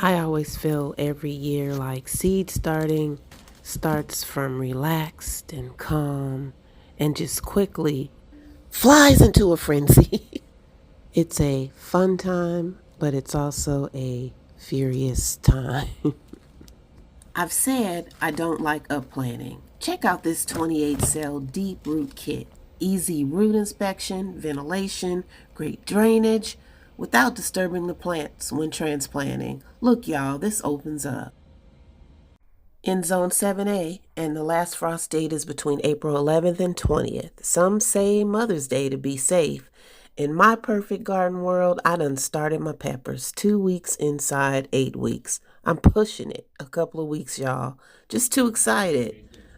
I always feel every year like seed starting starts from relaxed and calm and just quickly flies into a frenzy. It's a fun time, but it's also a furious time. I've said I don't like upplanting. Check out this 28 cell deep root kit. Easy root inspection, ventilation, great drainage, without disturbing the plants when transplanting. Look y'all, this opens up. In Zone 7A, and the last frost date is between April 11th and 20th. Some say Mother's Day to be safe. In my perfect garden world, I done started my peppers 2 weeks inside 8 weeks. I'm pushing it a couple of weeks, y'all. Just too excited.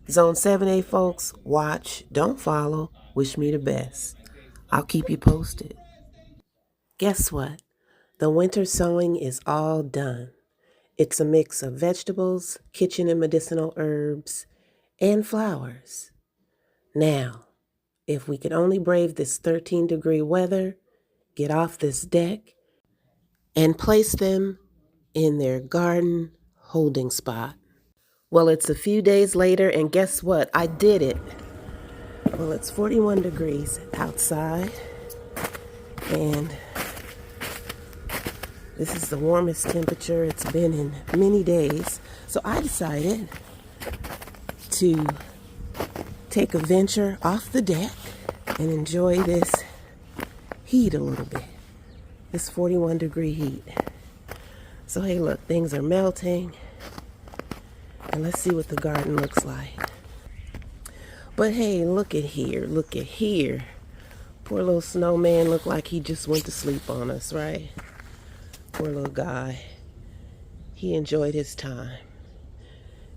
Zone 7A folks, watch, don't follow, wish me the best. I'll keep you posted. Guess what? The winter sowing is all done. It's a mix of vegetables, kitchen and medicinal herbs, and flowers. Now, if we could only brave this 13-degree weather, get off this deck, and place them in their garden holding spot. Well, it's a few days later, and guess what? I did it. Well, it's 41 degrees outside, and this is the warmest temperature it's been in many days. So I decided to take a venture off the deck and enjoy this heat a little bit. This 41-degree heat. So hey, look, things are melting. And let's see what the garden looks like. But hey, look at here. Look at here. Poor little snowman looked like he just went to sleep on us, right? Poor little guy. He enjoyed his time.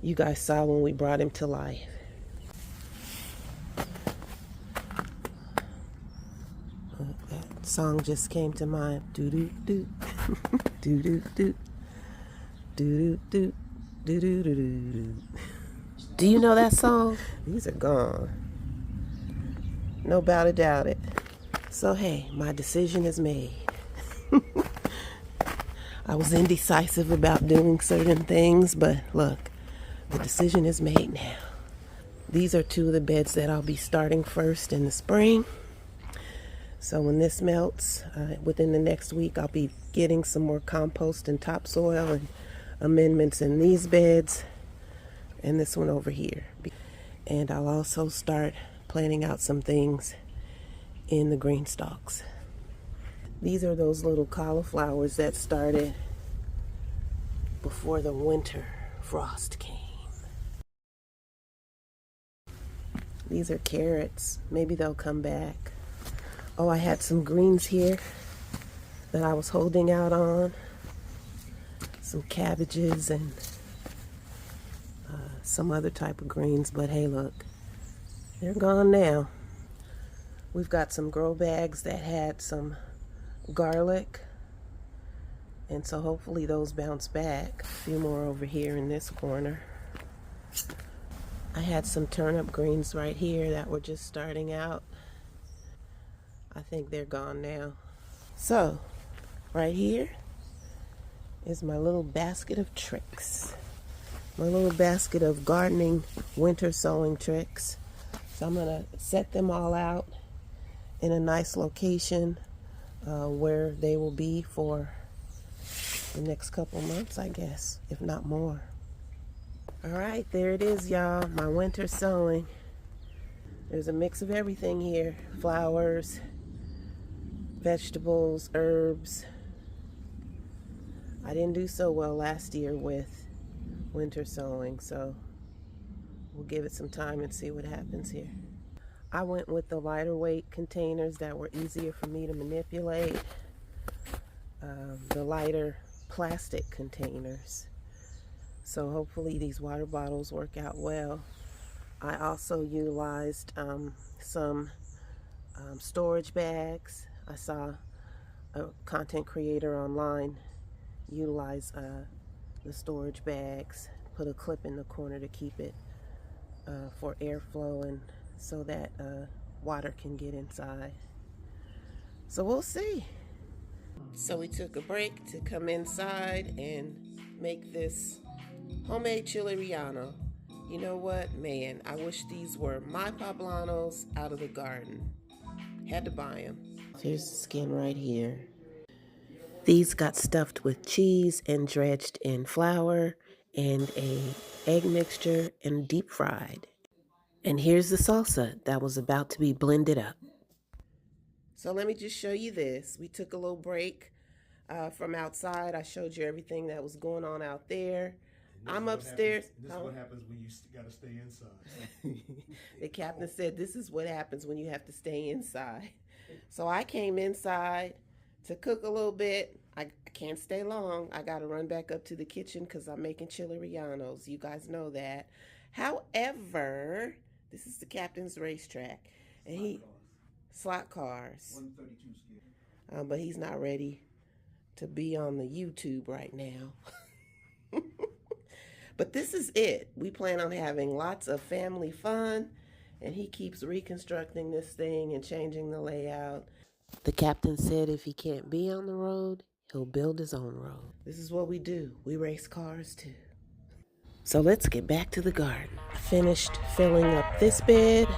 You guys saw when we brought him to life. That song just came to mind. Do do do. Do do do. Do do do. Do do do do. Do you know that song? These are gone. No doubt about it. So hey, my decision is made. I was indecisive about doing certain things, but look, the decision is made now. These are two of the beds that I'll be starting first in the spring. So when this melts, within the next week, I'll be getting some more compost and topsoil and amendments in these beds and this one over here. And I'll also start planting out some things in the green stalks. These are those little cauliflowers that started before the winter frost came. These are carrots. Maybe they'll come back. Oh, I had some greens here that I was holding out on. Some cabbages and some other type of greens. But hey, look, they're gone now. We've got some grow bags that had some garlic, and so hopefully those bounce back. A few more over here in this corner. I had some turnip greens right here that were just starting out. I think they're gone now. So right here is my little basket of tricks, my little basket of gardening winter sowing tricks. So I'm gonna set them all out in a nice location where they will be for the next couple months, I guess, if not more. All right, there it is, y'all, my winter sowing. There's a mix of everything here: flowers, vegetables, herbs. I didn't do so well last year with winter sowing, so we'll give it some time and see what happens here. I went with the lighter weight containers that were easier for me to manipulate, the lighter plastic containers. So hopefully these water bottles work out well. I also utilized some storage bags. I saw a content creator online utilize the storage bags, put a clip in the corner to keep it for airflow and so that water can get inside. So we'll see. So we took a break to come inside and make this homemade Chile Relleno. You know what? Man, I wish these were my poblanos out of the garden. Had to buy them. Here's the skin right here. These got stuffed with cheese and dredged in flour and a egg mixture and deep fried. And here's the salsa that was about to be blended up. So let me just show you this. We took a little break from outside. I showed you everything that was going on out there. I'm upstairs. This is what happens when you got to stay inside. The captain said this is what happens when you have to stay inside. So I came inside to cook a little bit. I can't stay long. I got to run back up to the kitchen because I'm making Chile Rellenos. You guys know that. However, this is the captain's racetrack. And slot cars. 132 scale. But he's not ready to be on the YouTube right now. But this is it. We plan on having lots of family fun, and he keeps reconstructing this thing and changing the layout. The captain said if he can't be on the road, he'll build his own road. This is what we do. We race cars too. So let's get back to the garden. I finished filling up this bed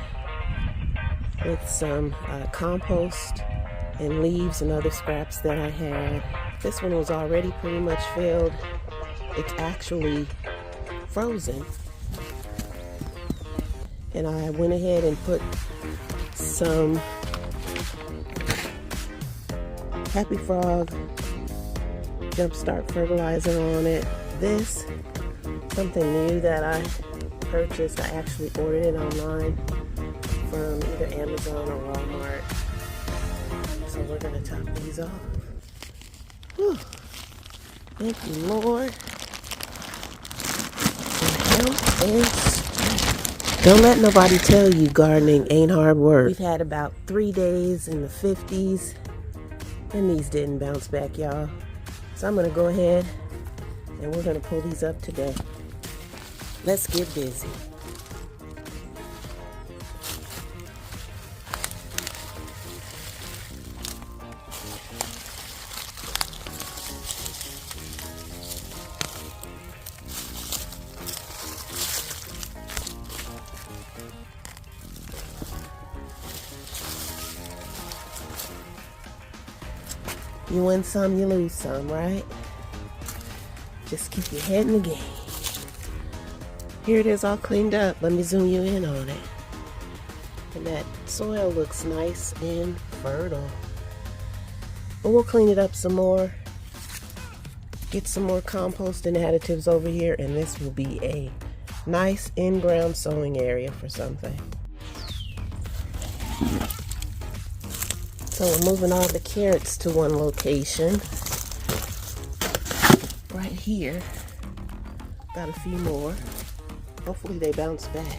with some compost and leaves and other scraps that I had. This one was already pretty much filled. It's actually frozen. And I went ahead and put some Happy Frog Jumpstart fertilizer on it. This, something new that I purchased. I actually ordered it online from either Amazon or Walmart. So we're gonna top these off. Whew. Thank you, Lord. Don't let nobody tell you gardening ain't hard work. We've had about 3 days in the 50s, and these didn't bounce back, y'all. So I'm gonna go ahead and we're gonna pull these up today. Let's get busy. You win some, you lose some, right? Just keep your head in the game. Here it is all cleaned up. Let me zoom you in on it. And that soil looks nice and fertile. But we'll clean it up some more. Get some more compost and additives over here, and this will be a nice in-ground sowing area for something. So we're moving all the carrots to one location. Right here. Got a few more. Hopefully they bounce back.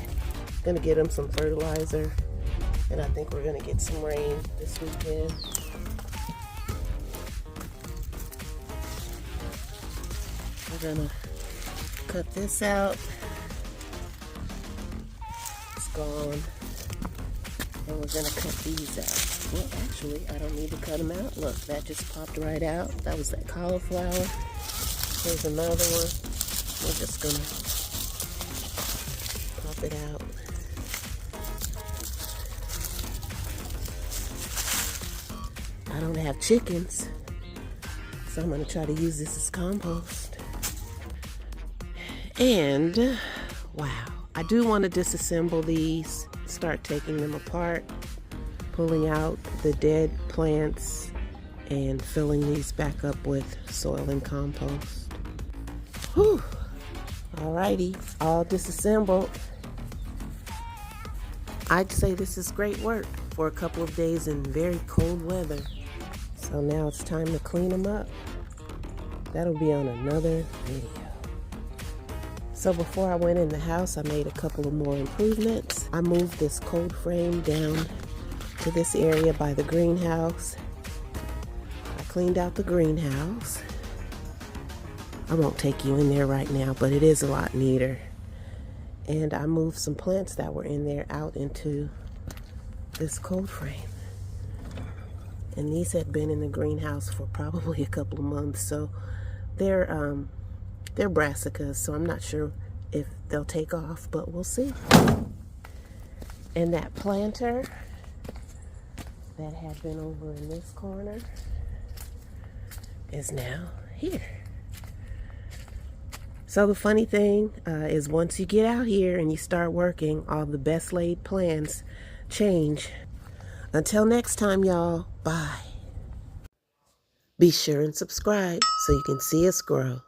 Gonna get them some fertilizer. And I think we're gonna get some rain this weekend. We're gonna cut this out. It's gone. And we're gonna cut these out. Well, actually, I don't need to cut them out. Look, that just popped right out. That was that cauliflower. Here's another one. We're just gonna pop it out. I don't have chickens, so I'm gonna try to use this as compost. And, wow, I do want to disassemble these, start taking them apart, pulling out the dead plants and filling these back up with soil and compost. Whew. Alrighty, all disassembled. I'd say this is great work for a couple of days in very cold weather. So now it's time to clean them up. That'll be on another video. So before I went in the house, I made a couple of more improvements. I moved this cold frame down to this area by the greenhouse. I cleaned out the greenhouse. I won't take you in there right now, but it is a lot neater. And I moved some plants that were in there out into this cold frame. And these had been in the greenhouse for probably a couple of months, so they're They're brassicas, so I'm not sure if they'll take off, but we'll see. And that planter that had been over in this corner is now here. So the funny thing is once you get out here and you start working, all the best laid plans change. Until next time, y'all, bye. Be sure and subscribe so you can see us grow.